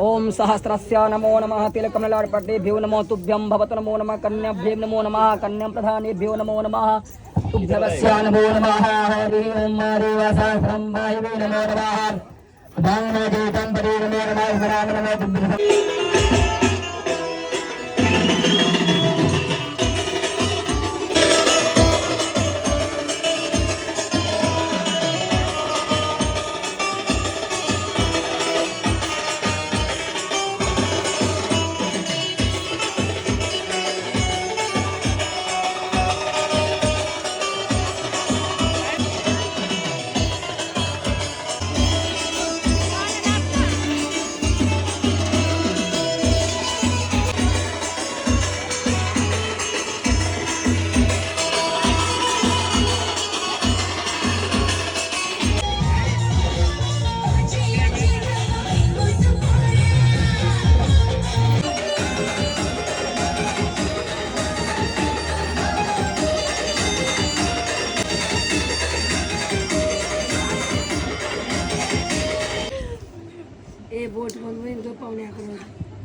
ओम सहस्रस्य नमो नमः तिलकमलार्पटेभ्यो नमो तुभ्यं भवतु नमो नमः कन्याभ्यो नमो नमः कन्यां प्रधानेभ्यो नमो नमः तुभ्यवस्य नमो नमः हरि ओम हरिवसहस्रं वायुवे नमो नमः दानदेवं परे नमो नमः स्मरामि नमो तुभ्यं।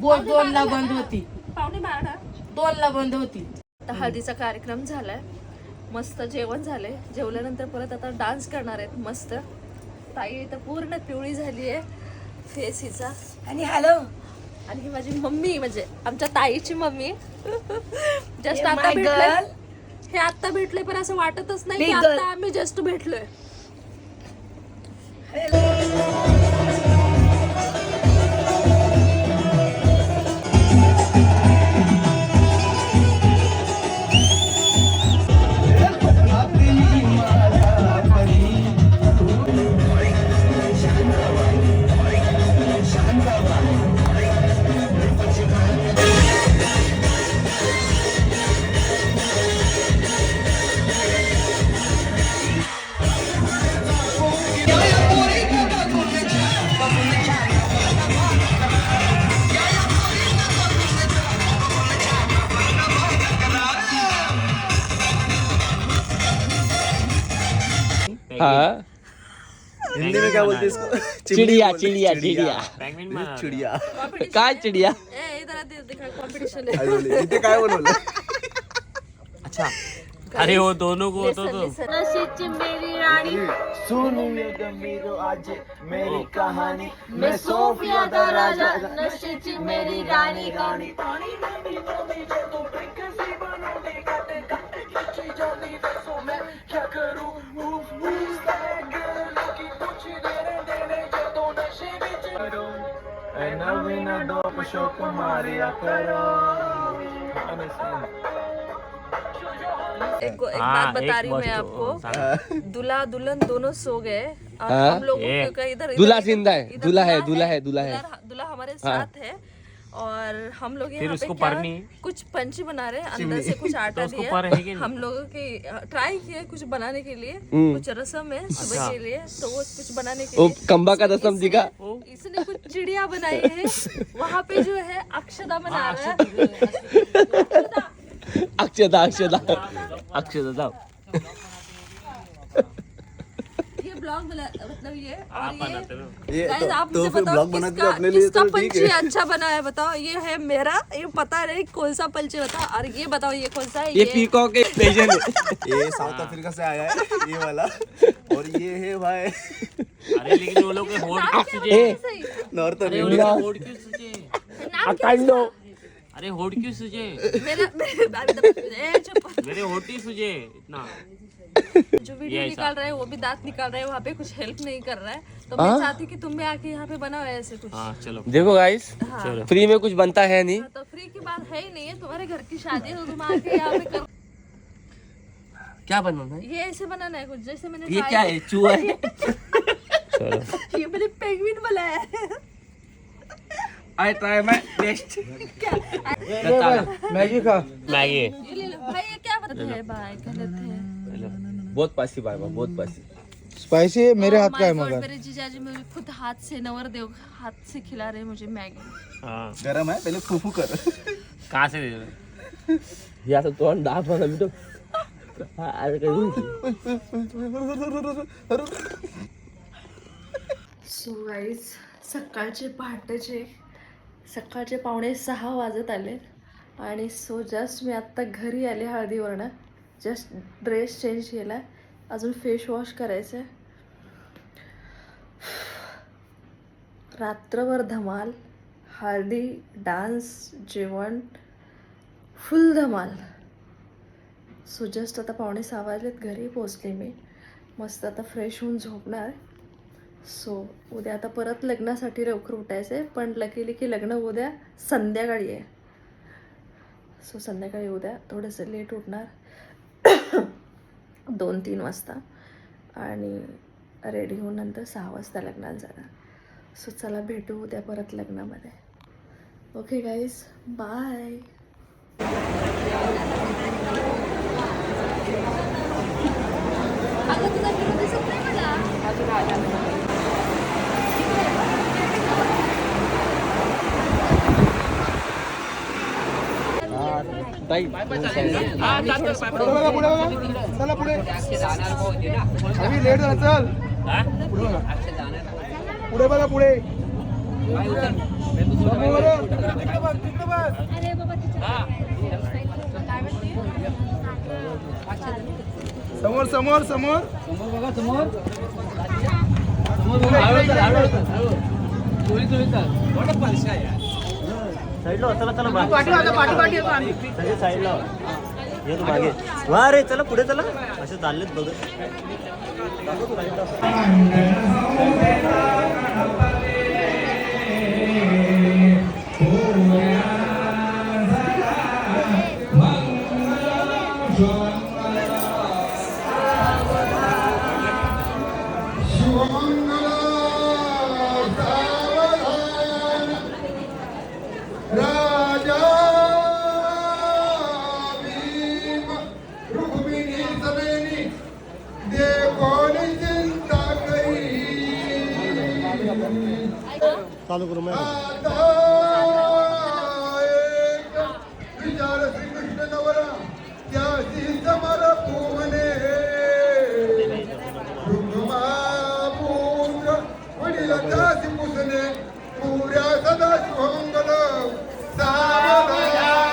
बोट 2ला बंद होती, पावणे 12. 2ला बंद होती. आता हळदीचा कार्यक्रम झालाय, मस्त जेवण झालंय. जेवल्यानंतर परत आता डान्स करणार आहेत मस्त. ताई तर पूर्ण पिवळी झाली आहे फेस हिचा. आणि हॅलो, आणि ही माझी मम्मी, म्हणजे आमच्या ताईची मम्मी. जस्ट आता भेटलोय, हे आता भेटले पण असं वाटतच नाही की आता आम्ही जस्ट भेटलोय. हाँ हिंदी में क्या बोलते हैं इसको? चिड़िया चिड़िया चिड़िया चिड़िया काय चिड़िया ए इधर दिखा कॉम्पिटिशन है. इथे काय बनवलं? अच्छा अरे वो दोनों को तो नशीची मेरी राणी सुनिए मेरो आज मेरी कहानी मैं सोफिया दा राजा नशीची मेरी राणी गाणी. नवीन डोप शोक मारिया करो. एक बात बता रही हूँ मैं आपको, दूल्हा दुल्हन दोनों सो गए और हम लोगों को इधर दूल्हा जिंदा है, दूल्हा है, दूल्हा है, दूल्हा है. दूल्हा हमारे साथ है और हम लोग यहाँ पे कुछ पंची बना रहे हैं. अंदर से कुछ आटा दिया हम लोगों की, ट्राई किया कुछ बनाने के लिए. कुछ रसम है सुबह के लिए, तो वो कुछ बनाने के लिए कंबा का रसम दिखा. इसने कुछ चिड़िया बनाई है. वहाँ पे जो है अक्षदा बना रहा है. अक्षदा अक्षदा अक्षदा जाओ. ये ब्लॉग मतलब ये और ये guys, आप तो मुझे फिर बताओ ब्लॉग बनाते हो अपने लिए किसका तो ठीक पंछी है. अच्छा बना है बताओ. ये है मेरा, ये पता नहीं कौन सा पंछी बताओ. और ये बताओ ये कौन सा है. ये पीकॉक के पेजन ये साउथ अफ्रीका से आया है ये वाला, और ये है भाई अरे लेकिन वो लोग के होठ नॉर्थ होठ क्यों सूजे नाम अरे होठ क्यों सूजे मेरे होठ ही सूजे इतना. जो वीडियो निकाल रहा है वो भी दांत निकाल रहा है, वहाँ पे कुछ हेल्प नहीं कर रहा है. तो मैं चाहती कि तुम भी आके यहाँ पे बनाओ ऐसे कुछ. चलो देखो गाइस, फ्री में कुछ बनता है नहीं. तो फ्री की बात है ही नहीं है, तुम्हारे घर की शादी है तो तुम आके यहाँ पे कर. क्या बनाना है? ये ऐसे बनाना है कुछ जैसे मैंने ये try क्या है? चूहा है? चलो ये मैंने पेंगुइन बनाया है. I try my best. Maggi खा. मैगी ये ले लो भाई. ये क्या बताते हैं भाई, गलत है. बहुत पासी बाबा, बहुत पासी. स्पाइसी है मेरे हाथ का है Oh my God, मगर मेरे जीजाजी मुझे खुद हाथ से नवरदेव हाथ से खिला रहे हैं मुझे मैगी. हाँ गरम है, पहले फूफू कर. कहाँ से दे रहे? या तो तोंड दाब वाला भी तो. अरे सो गाईज, सकाळचे पहाटेचे सकाळचे 5:45 वाजत आले आणि सो जस्ट मी आत्ता घरी आले हळदीवरनं. जस्ट ड्रेस चेंज केला आहे, अजून फेस वॉश करायचं आहे. रात्रभर धमाल, हळदी, डान्स, जेवण, फुल धमाल. सो जस्ट आता 5:45 वाजलेत, घरी पोचले मी. मस्त आता फ्रेश होऊन झोपणार. सो उद्या आता परत लग्नासाठी लवकर उठायचं आहे, पण लकीली की लग्न उद्या संध्याकाळी आहे. सो संध्याकाळी उद्या थोडंसं लेट उठणार 2-3 वाजता आणि रेडी होऊन नंतर 6 वाजता लग्नाला जाणार. सो चला भेटू उद्या परत लग्नामध्ये. Okay guys, bye. ताई चला पुढे आम्ही लेट झाला. चल पुढे बघा, पुढे समोर समोर समोर बघा समोर. साईडला चला चला पाठी साईडला ये तू मागे वा रे. चला पुढे चला. असे चाललेत बघत. चालू करू मैं विचार श्रीकृष्ण नवरा त्याची समर पूवने रुक्मापुत्र वडील त्याची पुसणे पुऱ्या सदा शुभमंगल सावधान.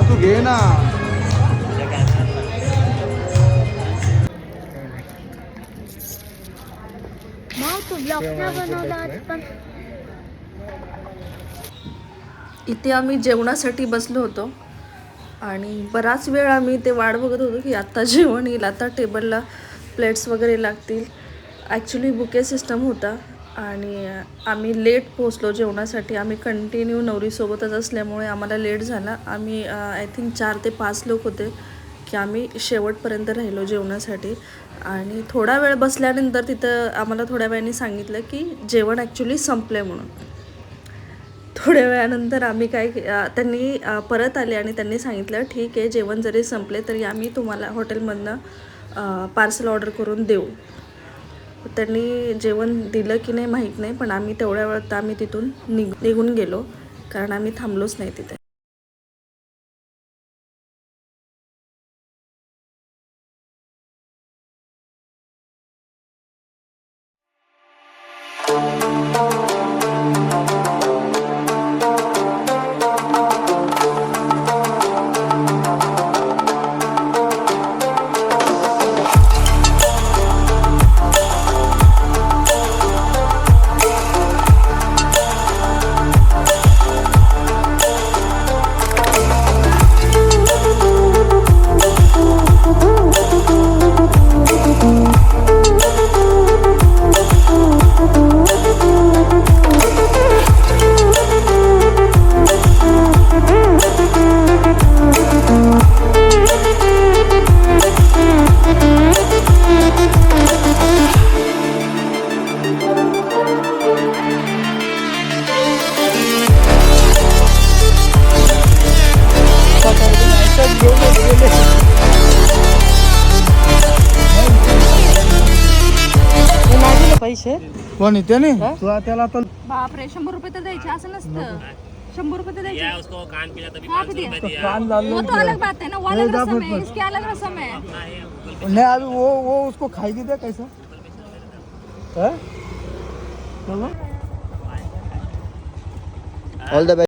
तू घे ना. इथे आम्ही जेवणासाठी बसलो होतो आणि बराच वेळ आम्ही ते वाट बघत होतो की आत्ता जेवण येईल, आता टेबलला प्लेट्स वगैरे लागतील. ॲक्च्युली बुके सिस्टम होता आणि आम्ही लेट पोचलो जेवणासाठी. आम्ही कंटिन्यू नवरीसोबतच असल्यामुळे आम्हाला लेट झाला. आम्ही आय थिंक 4 ते 5 लोक होते की आम्ही शेवटपर्यंत राहिलो जेवणासाठी. आणि थोडा वेळ बसल्यानंतर तिथं आम्हाला थोड्या वेळाने सांगितलं की जेवण ॲक्च्युली संपलं म्हणून. थोड्या वेळानंतर आम्ही त्यांनी परत आले आणि त्यांनी सांगितलं ठीक आहे, जेवण जरी संपले तरी आम्ही तुम्हाला हॉटेलमधनं पार्सल ऑर्डर करून देऊ. त्यांनी जेवण दिलं की नाही माहीत नाही, पण आम्ही तेवढ्या वेळात आम्ही तिथून निघून गेलो कारण आम्ही थांबलोच नाही तिथे. कोण येते नाही तू त्याला तर बापरे 100 रुपये तर द्यायचे असं नसतं 100 रुपये तो द्यायचे उसको कान पिला तभी हाँ, भी दिया। कान डाल वो तो अलग बात है ना वो अलग रसम है इसके अलग रसम है नहीं अभी वो उसको खाएगी दे कैसा ऑल द